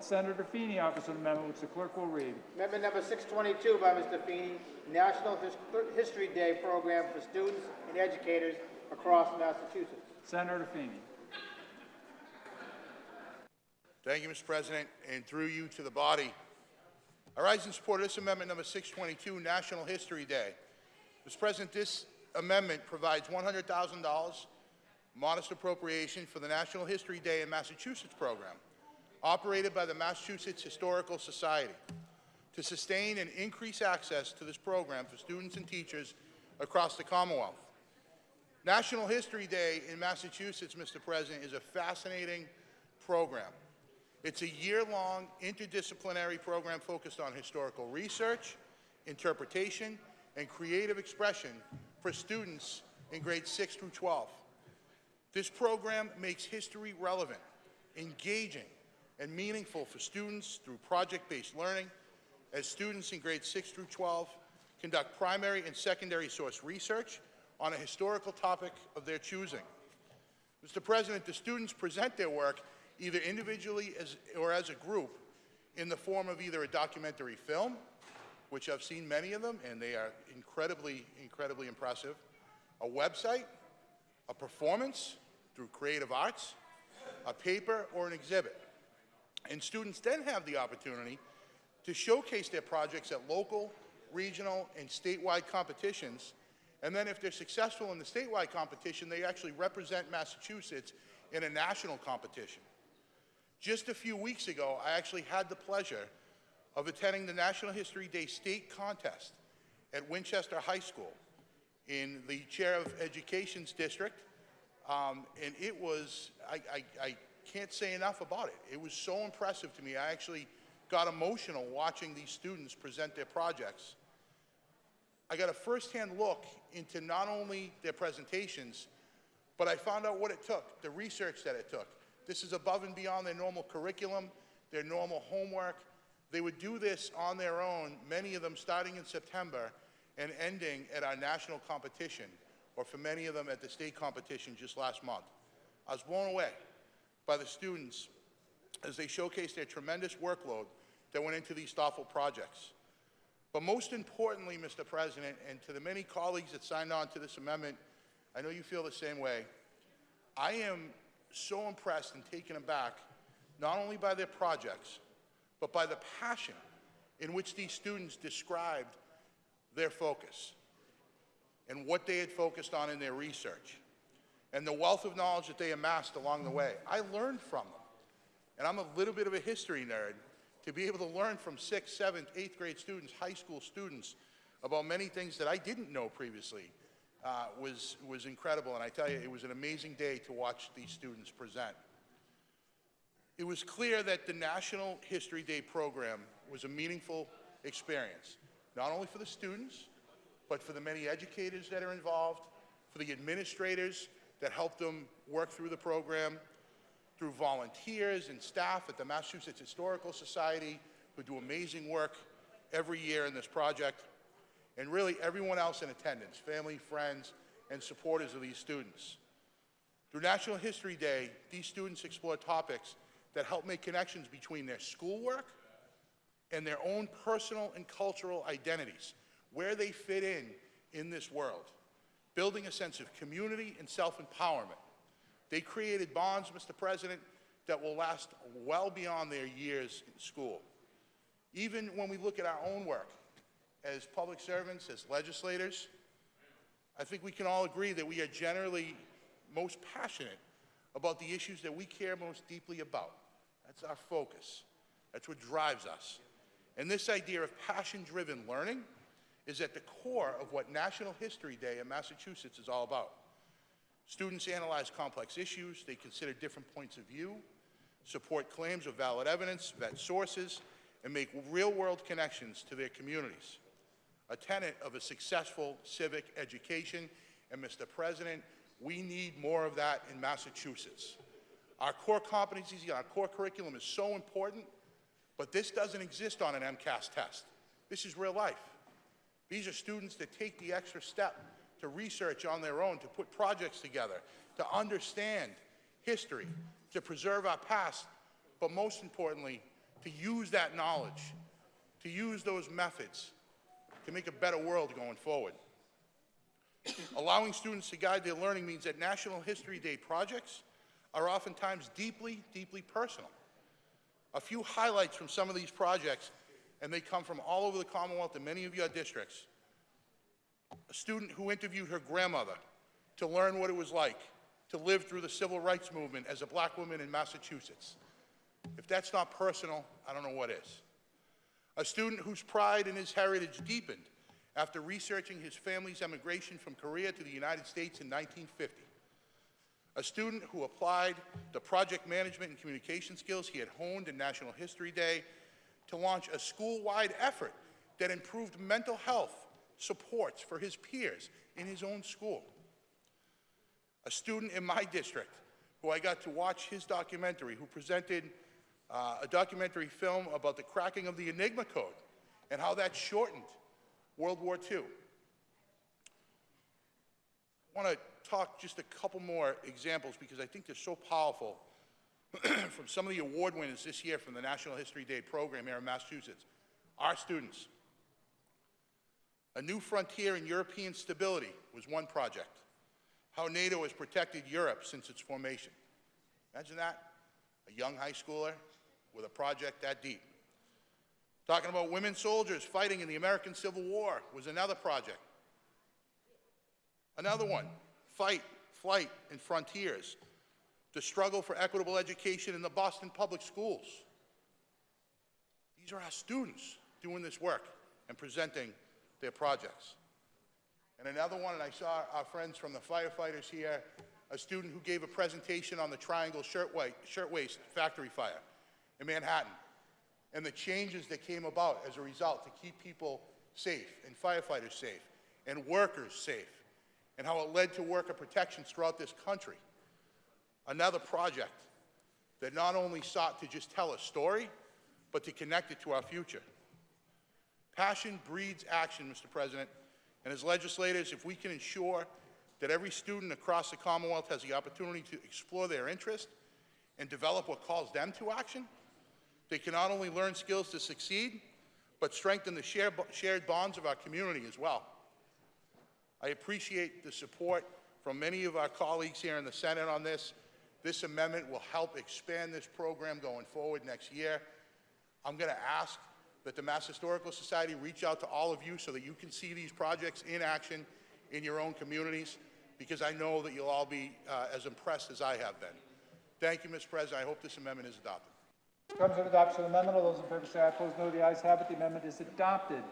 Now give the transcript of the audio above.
Senator Feeney offers an amendment which the clerk will read. Amendment number 622 by Mr. Feeney, National History Day program for students and educators across Massachusetts. Senator Feeney. Thank you, Mr. President, and through you to the body. I rise in support of this amendment number 622, National History Day. Mr. President, this amendment provides $100,000 modest appropriation for the National History Day in Massachusetts program, operated by the Massachusetts Historical Society, to sustain and increase access to this program for students and teachers across the Commonwealth. National History Day in Massachusetts, Mr. President, is a fascinating program. It's a year-long interdisciplinary program focused on historical research, interpretation, and creative expression for students in grades 6 through 12. This program makes history relevant, engaging, and meaningful for students through project-based learning, as students in grades 6 through 12 conduct primary and secondary source research on a historical topic of their choosing. Mr. President, the students present their work either individually or as a group in the form of either a documentary film, which I've seen many of them, and they are incredibly, incredibly impressive, a website, a performance through creative arts, a paper, or an exhibit. And students then have the opportunity to showcase their projects at local, regional, and statewide competitions. And then if they're successful in the statewide competition, they actually represent Massachusetts in a national competition. Just a few weeks ago, I actually had the pleasure of attending the National History Day state contest at Winchester High School in the Chair of Education's district. And it was, I can't say enough about it. It was so impressive to me. I actually got emotional watching these students present their projects. I got a firsthand look into not only their presentations, but I found out what it took, the research that it took. This is above and beyond their normal curriculum, their normal homework. They would do this on their own, many of them starting in September and ending at our national competition, or for many of them at the state competition just last month. I was blown away by the students as they showcased their tremendous workload that went into these thoughtful projects. But most importantly, Mr. President, and to the many colleagues that signed on to this amendment, I know you feel the same way, I am so impressed and taken aback not only by their projects, but by the passion in which these students described their focus and what they had focused on in their research and the wealth of knowledge that they amassed along the way. I learned from them, and I'm a little bit of a history nerd. To be able to learn from 6th, 7th, 8th grade students, high school students, about many things that I didn't know previously was incredible. And I tell you, it was an amazing day to watch these students present. It was clear that the National History Day program was a meaningful experience, not only for the students, but for the many educators that are involved, for the administrators that helped them work through the program, through volunteers and staff at the Massachusetts Historical Society who do amazing work every year in this project, and really everyone else in attendance, family, friends, and supporters of these students. Through National History Day, these students explore topics that help make connections between their schoolwork and their own personal and cultural identities, where they fit in this world, building a sense of community and self-empowerment. They created bonds, Mr. President, that will last well beyond their years in school. Even when we look at our own work as public servants, as legislators, I think we can all agree that we are generally most passionate about the issues that we care most deeply about. That's our focus. That's what drives us. And this idea of passion-driven learning is at the core of what National History Day in Massachusetts is all about. Students analyze complex issues, they consider different points of view, support claims of valid evidence, vet sources, and make real-world connections to their communities. A tenet of a successful civic education, and Mr. President, we need more of that in Massachusetts. Our core competencies, our core curriculum is so important, but this doesn't exist on an MCAS test. This is real life. These are students that take the extra step to research on their own, to put projects together, to understand history, to preserve our past, but most importantly, to use that knowledge, to use those methods to make a better world going forward. Allowing students to guide their learning means that National History Day projects are oftentimes deeply, deeply personal. A few highlights from some of these projects, and they come from all over the Commonwealth and many of your districts. A student who interviewed her grandmother to learn what it was like to live through the civil rights movement as a black woman in Massachusetts. If that's not personal, I don't know what is. A student whose pride in his heritage deepened after researching his family's emigration from Korea to the United States in 1950. A student who applied the project management and communication skills he had honed in National History Day to launch a school-wide effort that improved mental health supports for his peers in his own school. A student in my district who I got to watch his documentary, who presented a documentary film about the cracking of the Enigma Code and how that shortened World War II. I want to talk just a couple more examples because I think they're so powerful from some of the award winners this year from the National History Day program here in Massachusetts. Our students. A New Frontier in European Stability was one project. How NATO has protected Europe since its formation. Imagine that, a young high schooler with a project that deep. Talking about women soldiers fighting in the American Civil War was another project. Another one, Fight, Flight, and Frontiers, the struggle for equitable education in the Boston public schools. These are our students doing this work and presenting their projects. And another one, and I saw our friends from the firefighters here, a student who gave a presentation on the Triangle Shirtwaist Factory Fire in Manhattan, and the changes that came about as a result to keep people safe, and firefighters safe, and workers safe, and how it led to worker protections throughout this country. Another project that not only sought to just tell a story, but to connect it to our future. Passion breeds action, Mr. President, and as legislators, if we can ensure that every student across the Commonwealth has the opportunity to explore their interest and develop what calls them to action, they can not only learn skills to succeed, but strengthen the shared bonds of our community as well. I appreciate the support from many of our colleagues here in the Senate on this. This amendment will help expand this program going forward next year. I'm going to ask that the Mass Historical Society reach out to all of you so that you can see these projects in action in your own communities, because I know that you'll all be as impressed as I have been. Thank you, Mr. President. I hope this amendment is adopted. Comes to adoption of the amendment. All those in favor say aye. Opposed, no. The ayes have it. The amendment is adopted.